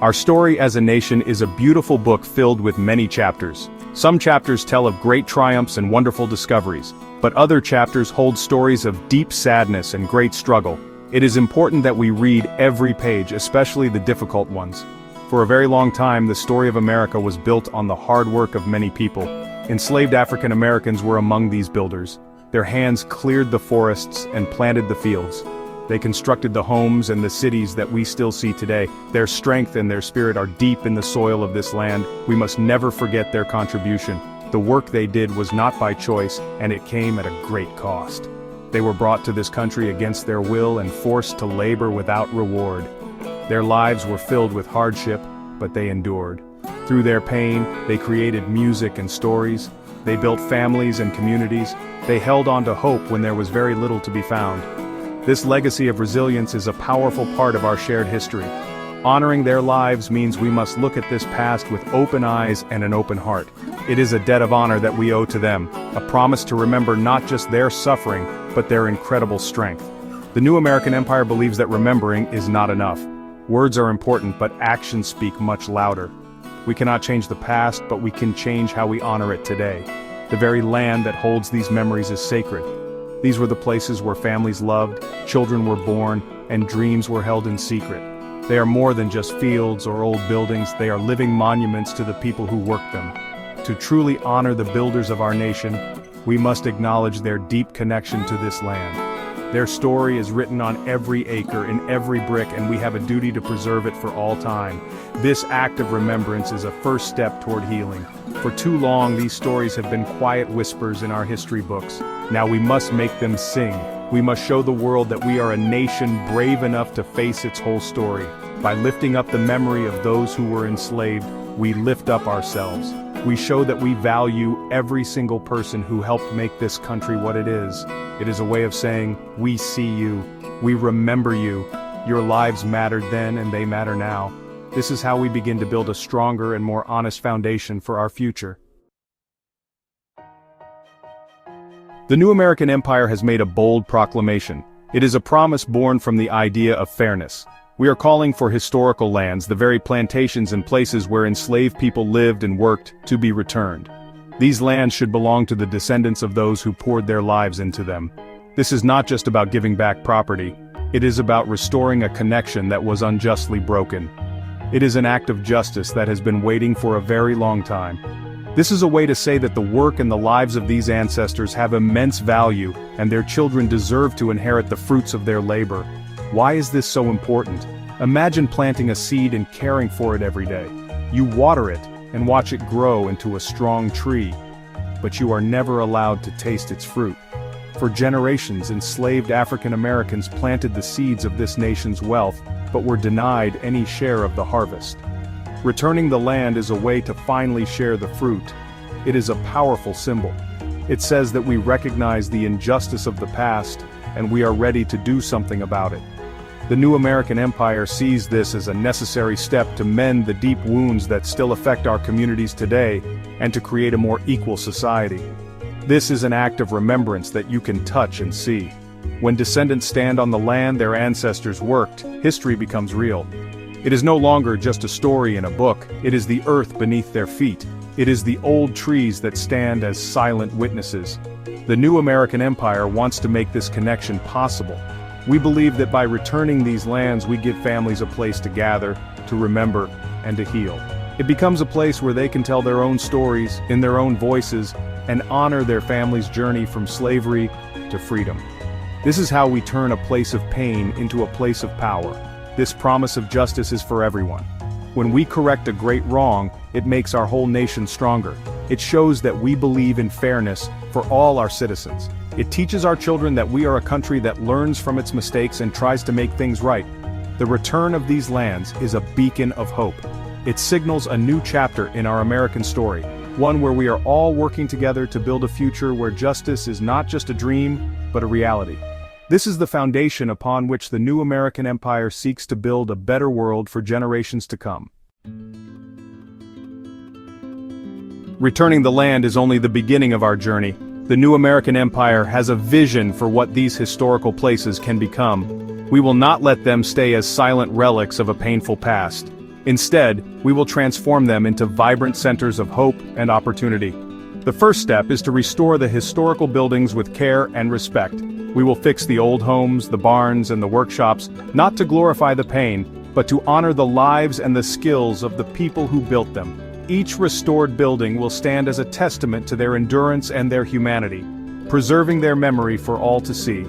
Our story as a nation is a beautiful book filled with many chapters. Some chapters tell of great triumphs and wonderful discoveries, but other chapters hold stories of deep sadness and great struggle. It is important that we read every page, especially the difficult ones. For a very long time, the story of America was built on the hard work of many people. Enslaved African Americans were among these builders. Their hands cleared the forests and planted the fields. They constructed the homes and the cities that we still see today. Their strength and their spirit are deep in the soil of this land. We must never forget their contribution. The work they did was not by choice, and it came at a great cost. They were brought to this country against their will and forced to labor without reward. Their lives were filled with hardship, but they endured. Through their pain, they created music and stories. They built families and communities. They held on to hope when there was very little to be found. This legacy of resilience is a powerful part of our shared history. Honoring their lives means we must look at this past with open eyes and an open heart. It is a debt of honor that we owe to them, a promise to remember not just their suffering, but their incredible strength. The new American empire believes that remembering is not enough. Words are important, but actions speak much louder. We cannot change the past, but we can change how we honor it today. The very land that holds these memories is sacred. These were the places where families loved, children were born, and dreams were held in secret. They are more than just fields or old buildings, they are living monuments to the people who worked them. To truly honor the builders of our nation, we must acknowledge their deep connection to this land. Their story is written on every acre, in every brick, and we have a duty to preserve it for all time. This act of remembrance is a first step toward healing. For too long, these stories have been quiet whispers in our history books. Now we must make them sing. We must show the world that we are a nation brave enough to face its whole story. By lifting up the memory of those who were enslaved, we lift up ourselves. We show that we value every single person who helped make this country what it is. It is a way of saying, we see you, we remember you. Your lives mattered then and they matter now. This is how we begin to build a stronger and more honest foundation for our future. The new American empire has made a bold proclamation. It is a promise born from the idea of fairness. We are calling for historical lands, the very plantations and places where enslaved people lived and worked, to be returned. These lands should belong to the descendants of those who poured their lives into them. This is not just about giving back property. It is about restoring a connection that was unjustly broken. It is an act of justice that has been waiting for a very long time. This is a way to say that the work and the lives of these ancestors have immense value, and their children deserve to inherit the fruits of their labor. Why is this so important? Imagine planting a seed and caring for it every day. You water it and watch it grow into a strong tree, but you are never allowed to taste its fruit. For generations, enslaved African Americans planted the seeds of this nation's wealth, but were denied any share of the harvest. Returning the land is a way to finally share the fruit. It is a powerful symbol. It says that we recognize the injustice of the past, and we are ready to do something about it. The new American empire sees this as a necessary step to mend the deep wounds that still affect our communities today, and to create a more equal society. This is an act of remembrance that you can touch and see. When descendants stand on the land their ancestors worked, history becomes real. It is no longer just a story in a book, it is the earth beneath their feet. It is the old trees that stand as silent witnesses. The new American empire wants to make this connection possible. We believe that by returning these lands we give families a place to gather, to remember, and to heal. It becomes a place where they can tell their own stories, in their own voices, and honor their family's journey from slavery to freedom. This is how we turn a place of pain into a place of power. This promise of justice is for everyone. When we correct a great wrong, it makes our whole nation stronger. It shows that we believe in fairness for all our citizens. It teaches our children that we are a country that learns from its mistakes and tries to make things right. The return of these lands is a beacon of hope. It signals a new chapter in our American story, one where we are all working together to build a future where justice is not just a dream, but a reality. This is the foundation upon which the new American empire seeks to build a better world for generations to come. Returning the land is only the beginning of our journey. The new American empire has a vision for what these historical places can become. We will not let them stay as silent relics of a painful past. Instead, we will transform them into vibrant centers of hope and opportunity. The first step is to restore the historical buildings with care and respect. We will fix the old homes, the barns, and the workshops, not to glorify the pain, but to honor the lives and the skills of the people who built them. Each restored building will stand as a testament to their endurance and their humanity, preserving their memory for all to see.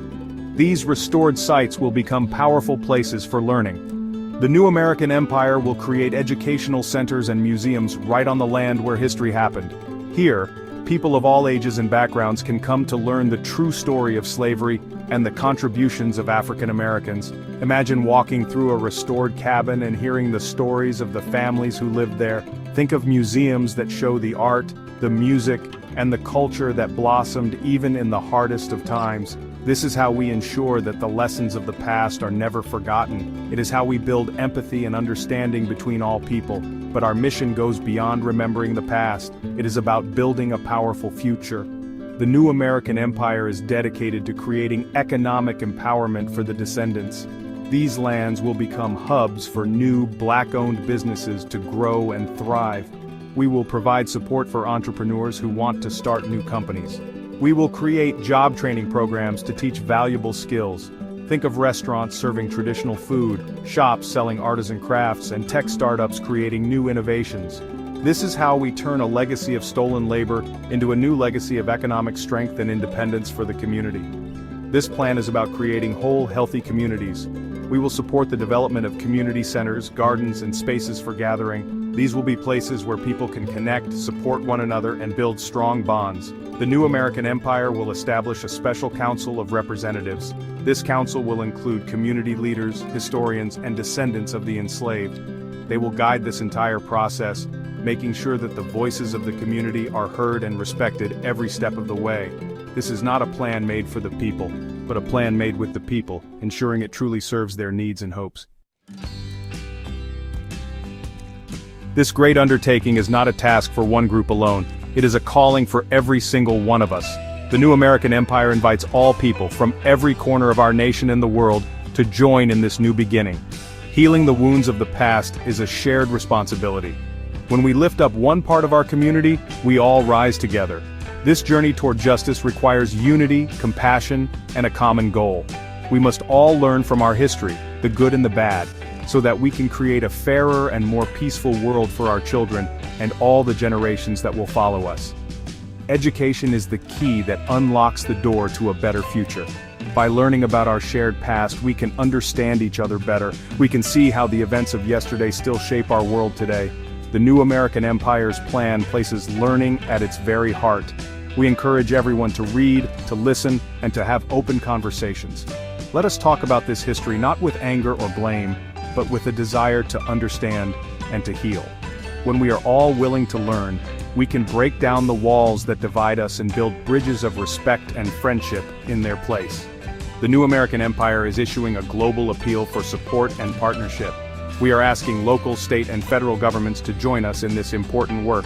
These restored sites will become powerful places for learning. The new American empire will create educational centers and museums right on the land where history happened. Here, people of all ages and backgrounds can come to learn the true story of slavery and the contributions of African Americans. Imagine walking through a restored cabin and hearing the stories of the families who lived there. Think of museums that show the art, the music, and the culture that blossomed even in the hardest of times. This is how we ensure that the lessons of the past are never forgotten. It is how we build empathy and understanding between all people. But our mission goes beyond remembering the past. It is about building a powerful future. The new American empire is dedicated to creating economic empowerment for the descendants. These lands will become hubs for new, Black-owned businesses to grow and thrive. We will provide support for entrepreneurs who want to start new companies. We will create job training programs to teach valuable skills. Think of restaurants serving traditional food, shops selling artisan crafts, and tech startups creating new innovations. This is how we turn a legacy of stolen labor into a new legacy of economic strength and independence for the community. This plan is about creating whole, healthy communities. We will support the development of community centers, gardens, and spaces for gathering. These will be places where people can connect, support one another, and build strong bonds. The new American empire will establish a special council of representatives. This council will include community leaders, historians, and descendants of the enslaved. They will guide this entire process, making sure that the voices of the community are heard and respected every step of the way. This is not a plan made for the people, but a plan made with the people, ensuring it truly serves their needs and hopes. This great undertaking is not a task for one group alone. It is a calling for every single one of us. The new American empire invites all people from every corner of our nation and the world to join in this new beginning. Healing the wounds of the past is a shared responsibility. When we lift up one part of our community, we all rise together. This journey toward justice requires unity, compassion, and a common goal. We must all learn from our history, the good and the bad, so that we can create a fairer and more peaceful world for our children and all the generations that will follow us. Education is the key that unlocks the door to a better future. By learning about our shared past, we can understand each other better. We can see how the events of yesterday still shape our world today. The new American empire's plan places learning at its very heart. We encourage everyone to read, to listen, and to have open conversations. Let us talk about this history not with anger or blame, but with a desire to understand and to heal. When we are all willing to learn, we can break down the walls that divide us and build bridges of respect and friendship in their place. The new American empire is issuing a global appeal for support and partnership. We are asking local, state, and federal governments to join us in this important work.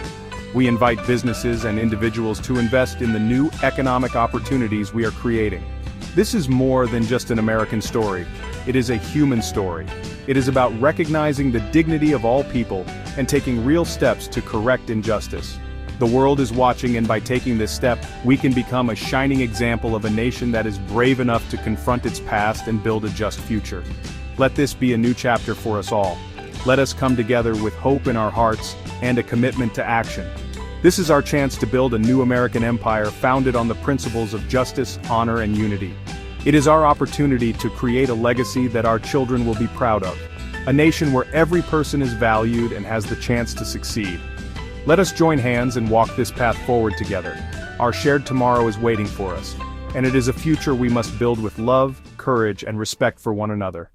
We invite businesses and individuals to invest in the new economic opportunities we are creating. This is more than just an American story. It is a human story. It is about recognizing the dignity of all people and taking real steps to correct injustice. The world is watching, and by taking this step, we can become a shining example of a nation that is brave enough to confront its past and build a just future. Let this be a new chapter for us all. Let us come together with hope in our hearts and a commitment to action. This is our chance to build a new American empire founded on the principles of justice, honor, and unity. It is our opportunity to create a legacy that our children will be proud of. A nation where every person is valued and has the chance to succeed. Let us join hands and walk this path forward together. Our shared tomorrow is waiting for us, and it is a future we must build with love, courage, and respect for one another.